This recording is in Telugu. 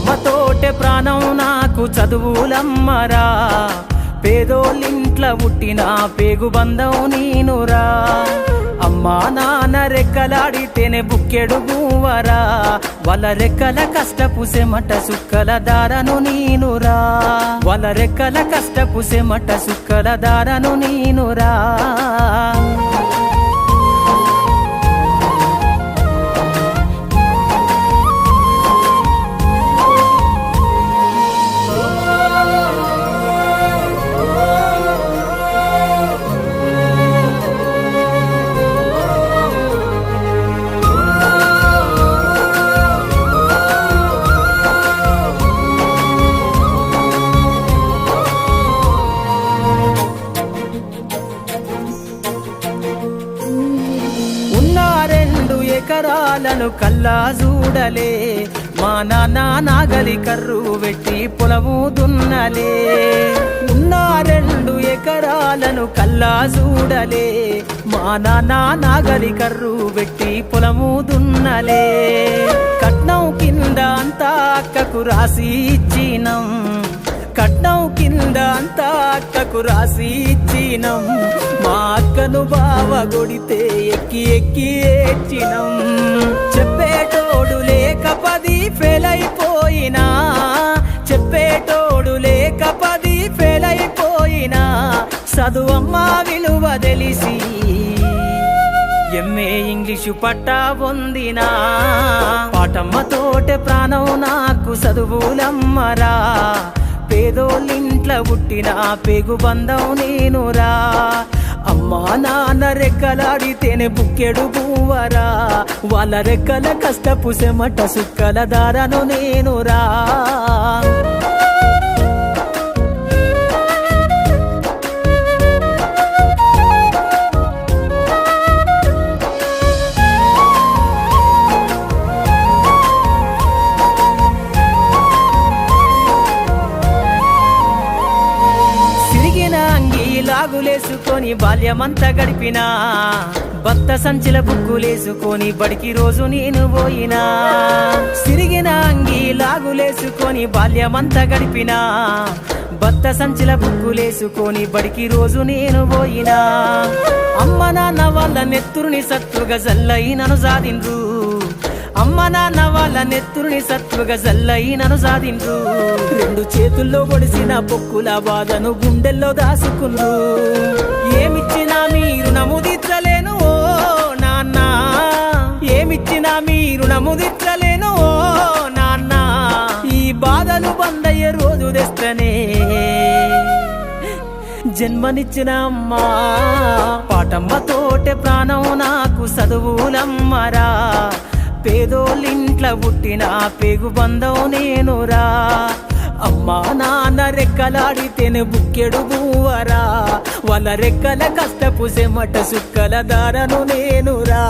పాటమ్మతోటే ప్రాణం నాకు చదువులమ్మరా, పేదోళ్ళింట్ల పుట్టిన పేగు బంధం నీనురా. అమ్మా నాన్న రెక్కలాడితేనే బుక్కెడు గువ్వరా, వాళ్ళ రెక్కల కష్టపు సెమట సుక్కల దారను నీనురా, వాళ్ళ రెక్కల కష్టపు సెమట సుక్కల దారను నీనురా. ఎకరాలను కల్లా చూడలే, మా నాన్న నాగలి కర్రు పెట్టి పొలము దున్నలే. ఉన్న 2 ఎకరాలను కల్లా చూడలే, మా నాన్న నాగలి కర్రు పెట్టి పొలము దున్నలే. కట్నం కింద అంతా అక్కకు రాసి ఇచ్చినం, కట్నం కింద అంతా అక్కకు రాసి ఇచ్చినం. మా అక్కను బావ కొడితే ఎక్కి ఎక్కి ఏడ్చినం. చెప్పేటోడు లేక 10 ఫెయిల్ అయిపోయినా, చెప్పేటోడు లేక 10 ఫెయిల్ అయిపోయినా, చదువమ్మ విలువ తెలిసి ఎంఏ ఇంగ్లీషు పట్టా పొందినా. పాటమ్మతోటే ప్రాణం నాకు చదువులమ్మరా, పేదోళ్ళింట్ల పుట్టిన పేగు బంధం నేనురా. అమ్మా నాన్న రెక్కలాడితేనే బుక్కెడు గువ్వరా, వాళ్ళ రెక్కల కష్టపు సెమట సుక్కల దారను నేనురా. లాగులేసుకొని బాల్యమంతా గడిపినా, భక్త సంచిల బుక్కులేసుకొని బడికి రోజు నేను పోయినా. సిరిగిన అంగి లాగులేసుకొని బాల్యమంతా గడిపినా, భక్త సంచిల బుక్కులేసుకొని బడికి రోజు నేను పోయినా. అమ్మ నాన్న వాళ్ళ నెత్తురుని సత్తుగా జల్లయి నన్ను సాధిండ్రు, అమ్మ నాన్న వాళ్ళ నెత్తురుని సత్తుగా జల్లయి నన్ను సాధిండ్రు. 2 చేతుల్లో పొడిసిన పొక్కుల బాధను గుండెల్లో దాసుకుండ్రు. ఏమిచ్చినా మీరు నముదిచ్చలేను ఓ నాన్న, ఏమిచ్చినా మీరు నముదిచ్చలేను ఓ నాన్న. ఈ బాధలు బందయ్యే రోజు తెస్తనే జన్మనిచ్చిన అమ్మా. పాటమ్మతోటే ప్రాణం నాకు చదువులమ్మరా, పేదోళ్ళింట్ల పుట్టిన పేగు బంధం నేనురా. అమ్మా నాన్న రెక్కలాడితేనే బుక్కెడు గువ్వరా, వాళ్ళ రెక్కల కష్టపు సెమట సుక్కల దారను నేనురా.